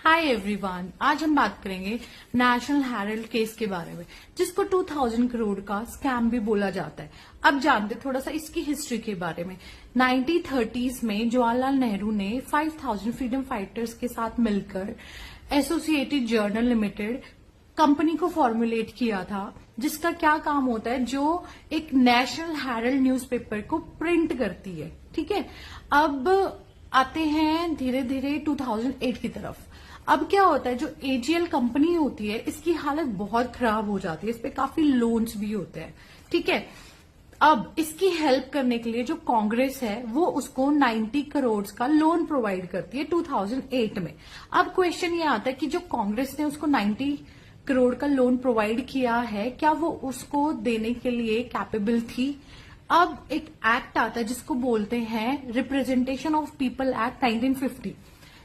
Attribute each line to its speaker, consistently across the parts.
Speaker 1: Hi everyone, आज हम बात करेंगे नेशनल हेराल्ड केस के बारे में, जिसको 2000 करोड़ का स्कैम भी बोला जाता है। अब जानते थोड़ा सा इसकी हिस्ट्री के बारे में। 1930s में जवाहरलाल नेहरू ने 5000 फ्रीडम फाइटर्स के साथ मिलकर एसोसिएटेड जर्नल लिमिटेड कंपनी को फॉर्मुलेट किया था, जिसका क्या काम होता है, जो एक नेशनल हेराल्ड न्यूज़पेपर को प्रिंट करती है। ठीक है, अब आते हैं धीरे धीरे 2008 की तरफ। अब क्या होता है, जो एजीएल कंपनी होती है इसकी हालत बहुत खराब हो जाती है, इस पे काफी लोन्स भी होते हैं। ठीक है, अब इसकी हेल्प करने के लिए जो कांग्रेस है वो उसको 90 करोड़ का लोन प्रोवाइड करती है 2008 में। अब क्वेश्चन ये आता है कि जो कांग्रेस ने उसको 90 करोड़ का लोन प्रोवाइड किया है, क्या वो उसको देने के लिए कैपेबल थी? अब एक एक्ट आता है जिसको बोलते हैं रिप्रेजेंटेशन ऑफ पीपल एक्ट 1950,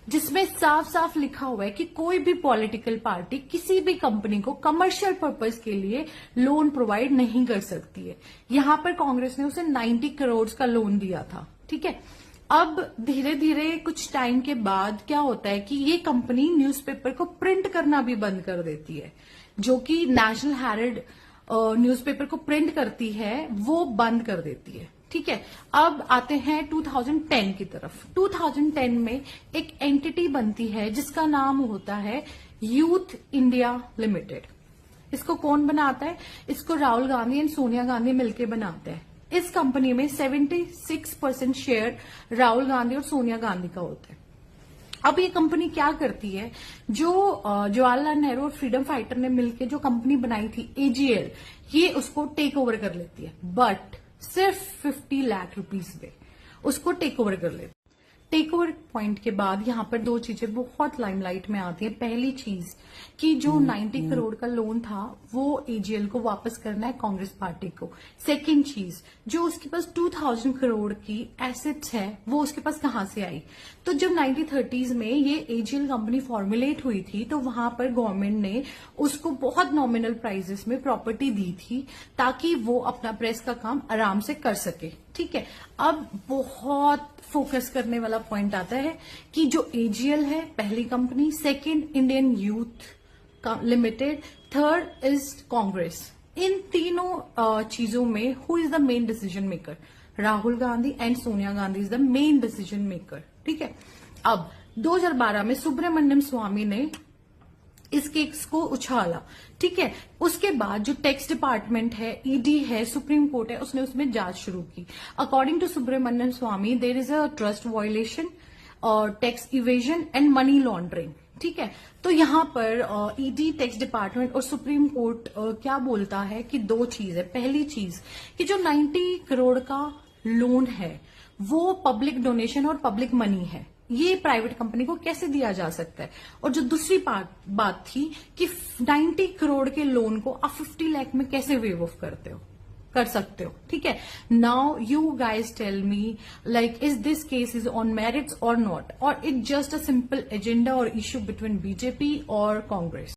Speaker 1: जिसमें साफ साफ लिखा हुआ है कि कोई भी पॉलिटिकल पार्टी किसी भी कंपनी को कमर्शियल पर्पस के लिए लोन प्रोवाइड नहीं कर सकती है। यहां पर कांग्रेस ने उसे 90 करोड़ का लोन दिया था। ठीक है, अब धीरे धीरे कुछ टाइम के बाद क्या होता है कि ये कंपनी न्यूज़पेपर को प्रिंट करना भी बंद कर देती है, जो कि नेशनल हेराल्ड न्यूज़पेपर को प्रिंट करती है वो बंद कर देती है। ठीक है, अब आते हैं 2010 की तरफ। 2010 में एक एंटिटी बनती है जिसका नाम होता है यूथ इंडिया लिमिटेड। इसको कौन बनाता है? इसको राहुल गांधी एंड सोनिया गांधी मिलकर बनाते हैं। इस कंपनी में 76% शेयर राहुल गांधी और सोनिया गांधी का होता है। अब ये कंपनी क्या करती है, जो जवाहरलाल नेहरू और फ्रीडम फाइटर ने मिलकर जो कंपनी बनाई थी एजीएल, ये उसको टेक ओवर कर लेती है, बट सिर्फ 50 लाख रुपीस पे उसको टेक ओवर कर लेते। टेक ओवर पॉइंट के बाद यहां पर दो चीजें बहुत लाइमलाइट में आती है। पहली चीज कि जो 90 करोड़ का लोन था वो एजीएल को वापस करना है कांग्रेस पार्टी को। सेकंड चीज, जो उसके पास 2000 करोड़ की एसेट्स है वो उसके पास कहां से आई? तो जब 1930s में ये एजीएल कंपनी फॉर्मुलेट हुई थी तो वहां पर गवर्नमेंट ने उसको बहुत नॉमिनल प्राइसेस में प्रॉपर्टी दी थी ताकि वो अपना प्रेस का काम आराम से कर सके। ठीक है, अब बहुत फोकस करने वाला पॉइंट आता है कि जो एजीएल है पहली company, second Indian youth limited, third is Congress. इन तीनों चीजों में who is the main decision maker? Rahul Gandhi and Sonia Gandhi is the main decision maker. ठीक है, अब 2012 में सुब्रमण्यम स्वामी ने इस केस को उछाला। ठीक है, उसके बाद जो टैक्स डिपार्टमेंट है, ईडी है, सुप्रीम कोर्ट है, उसने उसमें जांच शुरू की। According to Subramanian Swamy there is a trust violation और tax evasion and money laundering. ठीक है, तो यहां पर ईडी, टैक्स डिपार्टमेंट और सुप्रीम कोर्ट क्या बोलता है कि दो चीज है। पहली चीज कि जो 90 करोड़ का लोन है वो पब्लिक डोनेशन और पब्लिक मनी है, ये प्राइवेट कंपनी को कैसे दिया जा सकता है? और जो दूसरी बात थी कि 90 करोड़ के लोन को आप 50 लाख में कैसे वेव ऑफ कर सकते हो? ठीक है, now you guys tell me, like is this case is on merits or not, or it just a simple agenda or issue between BJP और कांग्रेस?